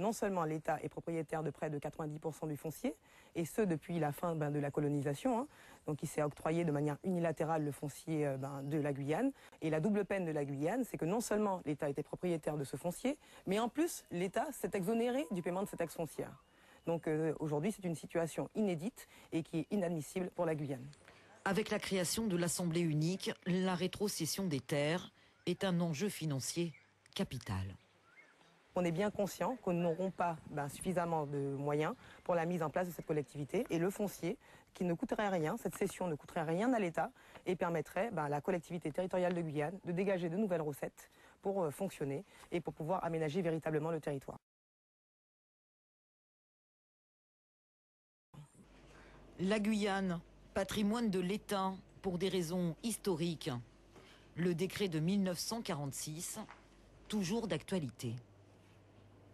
non seulement l'État est propriétaire de près de 90% du foncier, et ce depuis la fin de la colonisation, hein. Donc il s'est octroyé de manière unilatérale le foncier de la Guyane. Et la double peine de la Guyane, c'est que non seulement l'État était propriétaire de ce foncier, mais en plus l'État s'est exonéré du paiement de cette taxe foncière. Donc aujourd'hui c'est une situation inédite et qui est inadmissible pour la Guyane. Avec la création de l'Assemblée unique, la rétrocession des terres est un enjeu financier capital. On est bien conscient que nous n'aurons pas suffisamment de moyens pour la mise en place de cette collectivité. Et le foncier, qui ne coûterait rien, cette cession ne coûterait rien à l'État et permettrait à la collectivité territoriale de Guyane de dégager de nouvelles recettes pour fonctionner et pour pouvoir aménager véritablement le territoire. La Guyane, patrimoine de l'État pour des raisons historiques. Le décret de 1946, toujours d'actualité.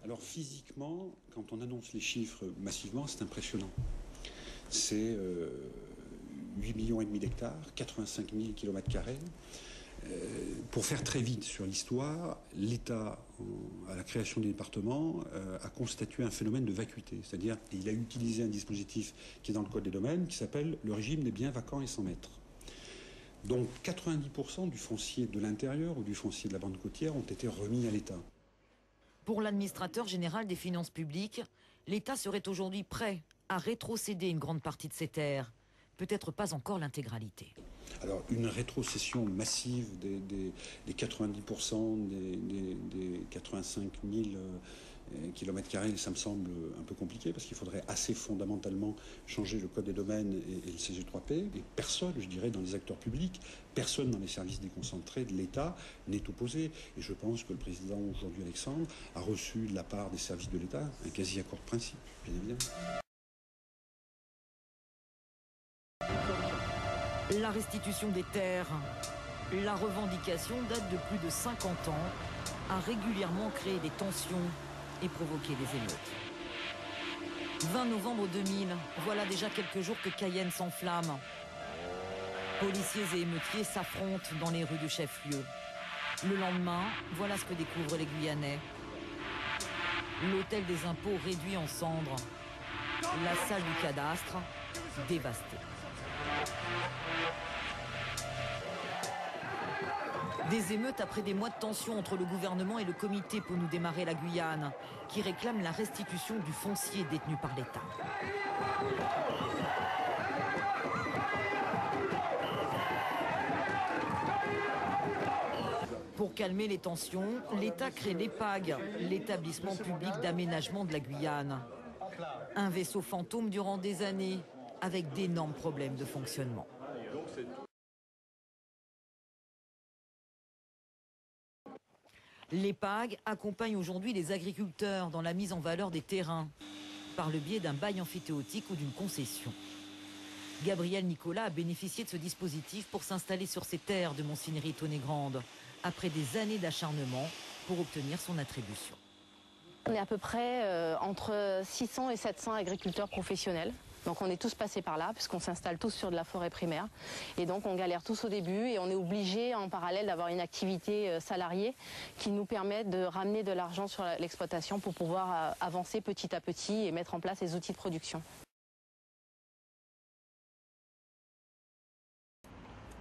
Alors physiquement, quand on annonce les chiffres massivement, c'est impressionnant. C'est 8,5 millions d'hectares, 85 000 km². Pour faire très vite sur l'histoire, l'État, à la création des départements, a constitué un phénomène de vacuité. C'est-à-dire qu'il a utilisé un dispositif qui est dans le Code des domaines, qui s'appelle le régime des biens vacants et sans maître. Donc 90% du foncier de l'intérieur ou du foncier de la bande côtière ont été remis à l'État. Pour l'administrateur général des finances publiques, l'État serait aujourd'hui prêt à rétrocéder une grande partie de ses terres, peut-être pas encore l'intégralité. Alors une rétrocession massive des 90%, des 85 000 km², ça me semble un peu compliqué parce qu'il faudrait assez fondamentalement changer le Code des domaines et le CG3P. Et personne, je dirais, dans les acteurs publics, personne dans les services déconcentrés de l'État n'est opposé. Et je pense que le président, aujourd'hui Alexandre, a reçu de la part des services de l'État un quasi-accord de principe, bien évidemment. La restitution des terres, la revendication date de plus de 50 ans, a régulièrement créé des tensions et provoqué des émeutes. 20 novembre 2000, voilà déjà quelques jours que Cayenne s'enflamme. Policiers et émeutiers s'affrontent dans les rues du chef-lieu. Le lendemain, voilà ce que découvrent les Guyanais. L'hôtel des impôts réduit en cendres. La salle du cadastre dévastée. Des émeutes après des mois de tension entre le gouvernement et le comité pour nous démarrer la Guyane, qui réclame la restitution du foncier détenu par l'État. Pour calmer les tensions, l'État crée l'EPAG, l'établissement public d'aménagement de la Guyane. Un vaisseau fantôme durant des années, avec d'énormes problèmes de fonctionnement. L'EPAG accompagne aujourd'hui les agriculteurs dans la mise en valeur des terrains, par le biais d'un bail amphithéotique ou d'une concession. Gabriel Nicolas a bénéficié de ce dispositif pour s'installer sur ses terres de Monsigny-Tonnet-Grande, après des années d'acharnement pour obtenir son attribution. On est à peu près entre 600 et 700 agriculteurs professionnels. Donc on est tous passés par là, puisqu'on s'installe tous sur de la forêt primaire. Et donc on galère tous au début et on est obligé en parallèle d'avoir une activité salariée qui nous permet de ramener de l'argent sur l'exploitation pour pouvoir avancer petit à petit et mettre en place les outils de production.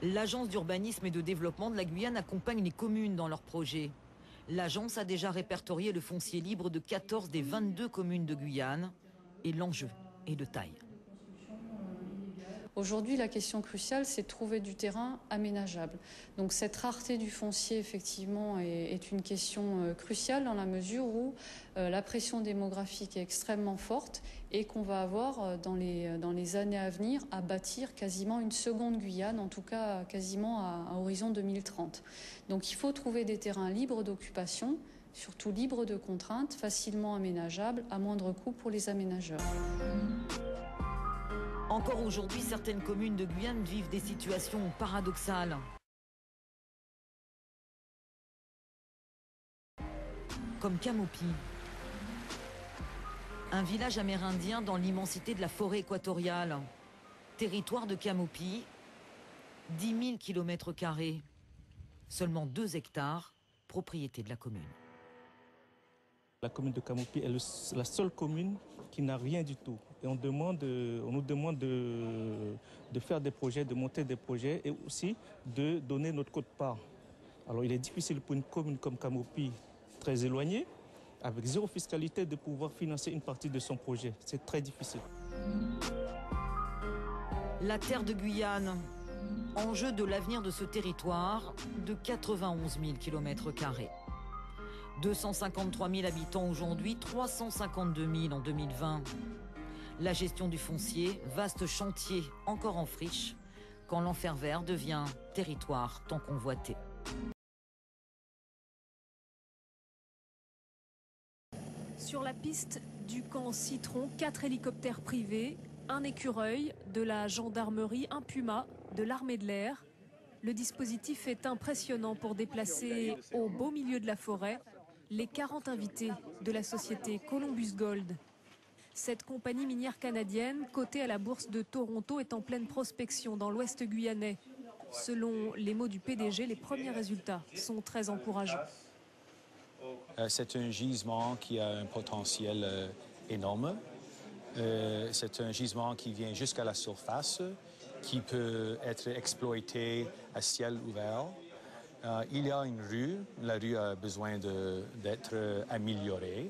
L'Agence d'urbanisme et de développement de la Guyane accompagne les communes dans leurs projets. L'agence a déjà répertorié le foncier libre de 14 des 22 communes de Guyane et l'enjeu est de taille. Aujourd'hui, la question cruciale, c'est de trouver du terrain aménageable. Donc cette rareté du foncier, effectivement, est une question cruciale dans la mesure où la pression démographique est extrêmement forte et qu'on va avoir dans les années à venir à bâtir quasiment une seconde Guyane, en tout cas quasiment à horizon 2030. Donc il faut trouver des terrains libres d'occupation, surtout libres de contraintes, facilement aménageables, à moindre coût pour les aménageurs. Encore aujourd'hui, certaines communes de Guyane vivent des situations paradoxales. Comme Camopi, un village amérindien dans l'immensité de la forêt équatoriale. Territoire de Camopi, 10 000 km², seulement 2 hectares, propriété de la commune. La commune de Camopi est la seule commune qui n'a rien du tout. Et on nous demande de faire des projets, de monter des projets et aussi de donner notre quote-part. Alors il est difficile pour une commune comme Camopi, très éloignée, avec zéro fiscalité, de pouvoir financer une partie de son projet. C'est très difficile. La terre de Guyane, enjeu de l'avenir de ce territoire de 91 000 km². 253 000 habitants aujourd'hui, 352 000 en 2020. La gestion du foncier, vaste chantier encore en friche, quand l'enfer vert devient territoire tant convoité. Sur la piste du camp Citron, 4 hélicoptères privés, un écureuil, de la gendarmerie, un puma, de l'armée de l'air. Le dispositif est impressionnant pour déplacer au beau milieu de la forêt les 40 invités de la société Columbus Gold. Cette compagnie minière canadienne, cotée à la bourse de Toronto, est en pleine prospection dans l'ouest guyanais. Selon les mots du PDG, les premiers résultats sont très encourageants. C'est un gisement qui a un potentiel énorme. C'est un gisement qui vient jusqu'à la surface, qui peut être exploité à ciel ouvert. Il y a une rue, la rue a besoin d'être améliorée,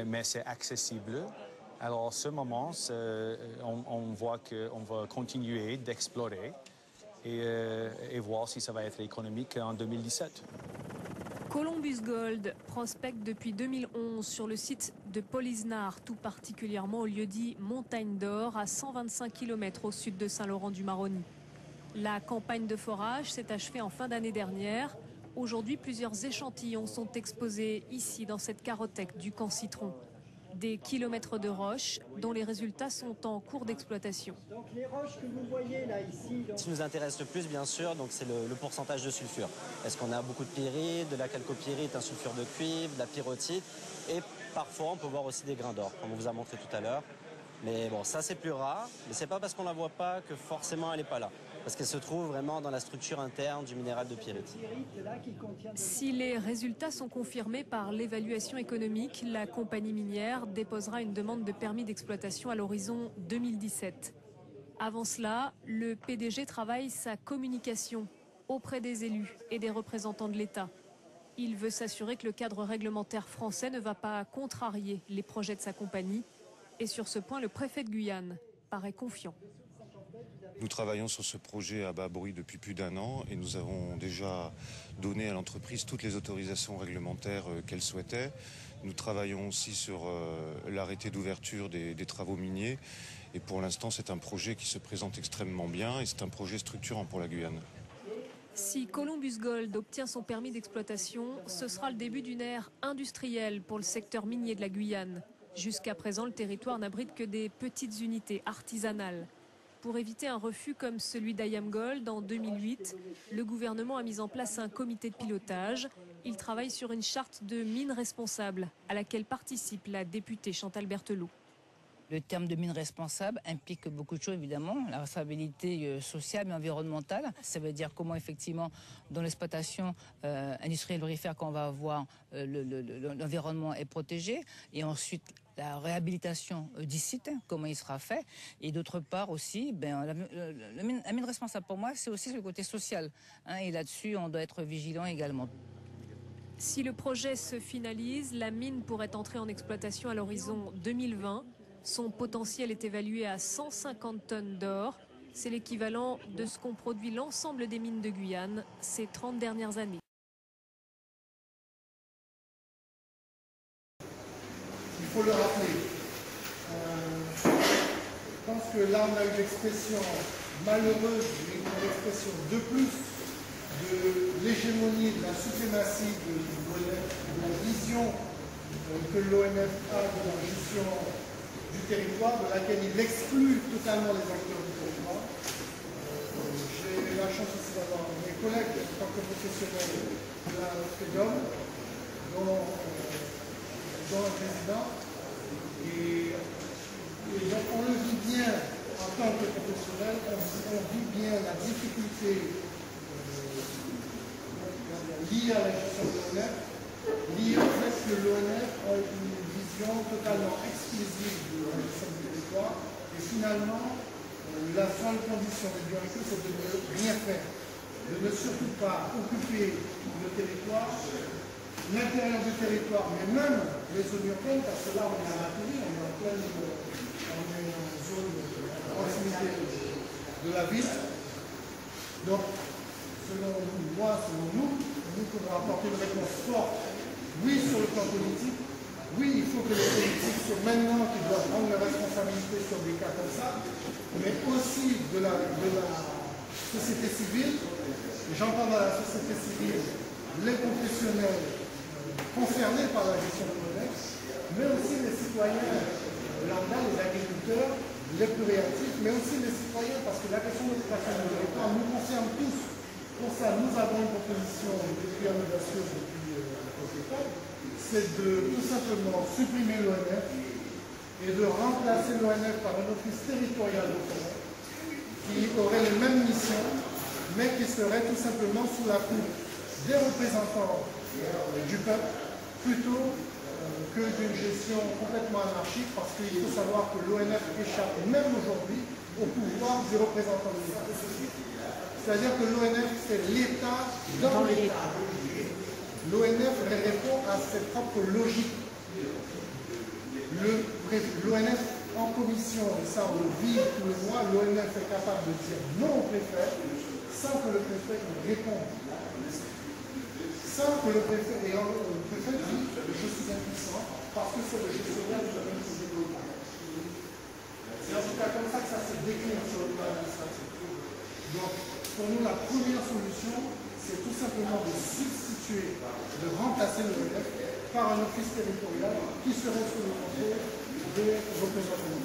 mais c'est accessible. Alors, à ce moment, on voit qu'on va continuer d'explorer et voir si ça va être économique en 2017. Columbus Gold prospecte depuis 2011 sur le site de Polisnar, tout particulièrement au lieu-dit Montagne d'Or, à 125 km au sud de Saint-Laurent-du-Maroni. La campagne de forage s'est achevée en fin d'année dernière. Aujourd'hui, plusieurs échantillons sont exposés ici, dans cette carothèque du camp Citron. Des kilomètres de roches dont les résultats sont en cours d'exploitation. Donc les roches que vous voyez là, ici... Ce qui nous intéresse le plus, bien sûr, c'est le pourcentage de sulfure. Est-ce qu'on a beaucoup de pyrite, de la chalcopyrite, un sulfure de cuivre, de la pyrrhotite, et parfois on peut voir aussi des grains d'or, comme on vous a montré tout à l'heure. Mais bon, ça c'est plus rare, mais c'est pas parce qu'on la voit pas que forcément elle n'est pas là. Parce qu'elle se trouve vraiment dans la structure interne du minéral de pyrite. Si les résultats sont confirmés par l'évaluation économique, la compagnie minière déposera une demande de permis d'exploitation à l'horizon 2017. Avant cela, le PDG travaille sa communication auprès des élus et des représentants de l'État. Il veut s'assurer que le cadre réglementaire français ne va pas contrarier les projets de sa compagnie. Et sur ce point, le préfet de Guyane paraît confiant. Nous travaillons sur ce projet à bas bruit depuis plus d'1 an et nous avons déjà donné à l'entreprise toutes les autorisations réglementaires qu'elle souhaitait. Nous travaillons aussi sur l'arrêté d'ouverture des travaux miniers et pour l'instant c'est un projet qui se présente extrêmement bien et c'est un projet structurant pour la Guyane. Si Columbus Gold obtient son permis d'exploitation, ce sera le début d'une ère industrielle pour le secteur minier de la Guyane. Jusqu'à présent, le territoire n'abrite que des petites unités artisanales. Pour éviter un refus comme celui d'IAM Gold en 2008, le gouvernement a mis en place un comité de pilotage. Il travaille sur une charte de mines responsables à laquelle participe la députée Chantal Berthelot. Le terme de mine responsable implique beaucoup de choses, évidemment. La responsabilité sociale et environnementale. Ça veut dire comment, effectivement, dans l'exploitation industrielle aurifère qu'on va avoir, l'environnement est protégé. Et ensuite, la réhabilitation du site, comment il sera fait. Et d'autre part aussi, la mine responsable, pour moi, c'est aussi le côté social. Et là-dessus, on doit être vigilant également. Si le projet se finalise, la mine pourrait entrer en exploitation à l'horizon 2020. Son potentiel est évalué à 150 tonnes d'or. C'est l'équivalent de ce qu'ont produit l'ensemble des mines de Guyane ces 30 dernières années. Il faut le rappeler. Je pense que là, on a une expression malheureuse, une expression de plus de l'hégémonie, de la suprématie de la vision que l'ONF a de la gestion du territoire, de laquelle il exclut totalement les acteurs du territoire. J'ai eu la chance aussi d'avoir mes collègues en tant que professionnels de la FEDOM, dont le président. Et donc on le vit bien en tant que professionnel, on vit bien la difficulté liée à la gestion de l'ONF. lié au fait que l'ONF a une vision totalement exclusive de la gestion du territoire et finalement la seule condition des directeurs c'est de ne rien faire, de ne surtout pas occuper le territoire, l'intérieur du territoire, mais même les zones urbaines, parce que là on est à Matoury, on est en pleine zone de proximité de la ville. Donc, selon moi, selon nous, nous pourrons apporter une réponse forte, oui sur le plan politique, oui il faut que les politiques soient maintenant qui doivent prendre la responsabilité sur des cas comme ça, mais aussi de la société civile. J'entends dans la société civile les professionnels concernés par la gestion de l'ONF, mais aussi les citoyens lambda, les agriculteurs, les plus réactifs, mais aussi les citoyens, parce que la question de l'occupation du territoire nous concerne tous. Pour ça, nous avons une proposition depuis Annodation, depuis Côté-Pâle, c'est de tout simplement supprimer l'ONF et de remplacer l'ONF par un office territorial de forêt qui aurait les mêmes missions, mais qui serait tout simplement sous la coupe des représentants du peuple, plutôt que d'une gestion complètement anarchique, parce qu'il faut savoir que l'ONF échappe même aujourd'hui au pouvoir des représentants de l'État. C'est-à-dire que l'ONF, c'est l'État dans l'État. L'ONF répond à ses propres logiques. L'ONF en commission, et ça on le vit tous les mois, l'ONF est capable de dire non au préfet sans que le préfet réponde. Sans que le préfet, et le préfet dit je suis impuissant parce que c'est le gestionnaire de la même société locale. C'est en tout cas comme ça que ça se décline sur le plan administratif. Donc, pour nous, la première solution, c'est tout simplement de substituer, de remplacer l'ONF par un office territorial qui serait sous le contrôle des représentants.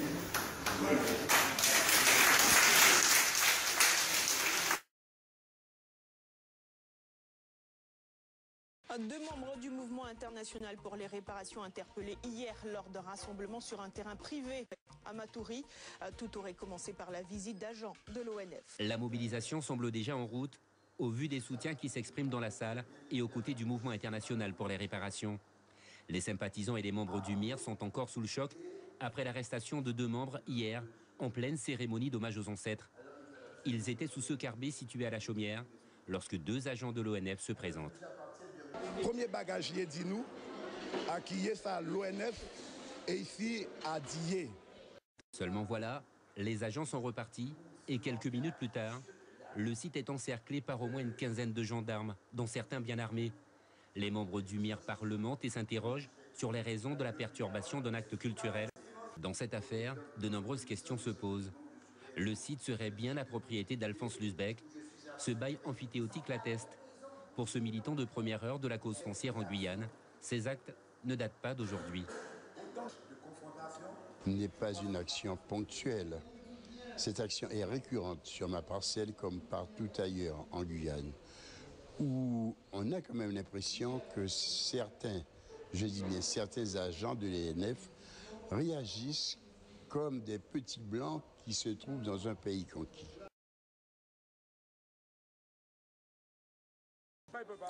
Deux membres du mouvement international pour les réparations interpellés hier lors d'un rassemblement sur un terrain privé à Matoury. Tout aurait commencé par la visite d'agents de l'ONF. La mobilisation semble déjà en route au vu des soutiens qui s'expriment dans la salle et aux côtés du mouvement international pour les réparations. Les sympathisants et les membres du MIR sont encore sous le choc après l'arrestation de deux membres hier en pleine cérémonie d'hommage aux ancêtres. Ils étaient sous ce carbet situé à la Chaumière lorsque deux agents de l'ONF se présentent. Premier bagage, il dit nous, à qui est ça l'ONF et ici à Dié. Seulement voilà, les agents sont repartis et quelques minutes plus tard, le site est encerclé par au moins une quinzaine de gendarmes, dont certains bien armés. Les membres du MIR parlementent et s'interrogent sur les raisons de la perturbation d'un acte culturel. Dans cette affaire, de nombreuses questions se posent. Le site serait bien la propriété d'Alphonse Lusbeck. Ce bail amphithéotique l'atteste. Pour ce militant de première heure de la cause foncière en Guyane, ces actes ne datent pas d'aujourd'hui. Ce n'est pas une action ponctuelle. Cette action est récurrente sur ma parcelle comme partout ailleurs en Guyane, où on a quand même l'impression que certains, je dis bien certains agents de l'ENF réagissent comme des petits blancs qui se trouvent dans un pays conquis.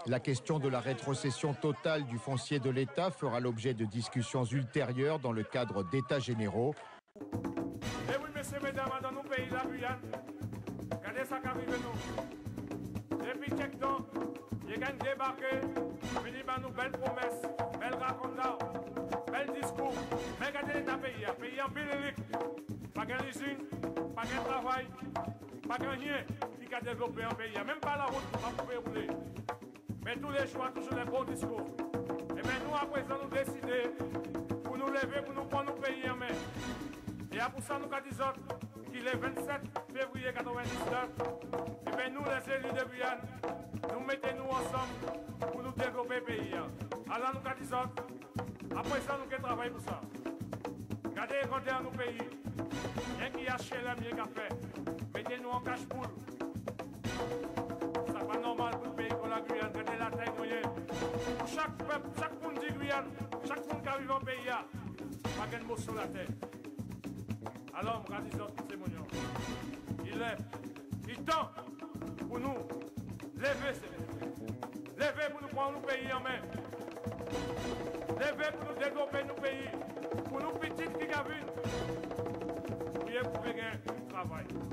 La question de la rétrocession totale du foncier de l'État fera l'objet de discussions ultérieures dans le cadre d'États généraux. Et oui, messieurs, mesdames, dans nos pays, la Guyane, regardez ça qui arrive nous. Depuis quelques temps, ils gagnent débarquer, ils disent nous belles promesses, belles racontes, belles discours. Mais regardez l'État pays en bilique. Pas qu'un usine, pas qu'un travail, pas qu'un rien qui a développé un pays. Même pas la route pour pouvoir rouler. Mais tous les choix, toujours les bons discours. Et bien nous, à présent, nous décider pour nous lever, pour nous prendre nos pays en main. Et pour ça, nous disons qu'il est 27 février 1999. Et bien nous, les élus de Guyane, nous mettons-nous ensemble pour nous développer le pays. Alors nous disons, après ça, nous travaillons pour ça. Regardez, regardez à nos pays. Rien qui a chez l'homme, rien qu'à faire. Mettez-nous en cache-poule. C'est pas normal pour le pays comme la Guyane, regardez la taille moyenne. Pour chaque peuple, chaque monde dit Guyane, chaque monde qui arrive en pays, pas de mot sur la terre. Alors, on va dire que c'est mon nom. Il lève, il tend pour nous lever, lever pour nous prendre nos pays en main. lever pour nous développer nos pays, pour nous petites qui gavent. Priez pour gagner du travail.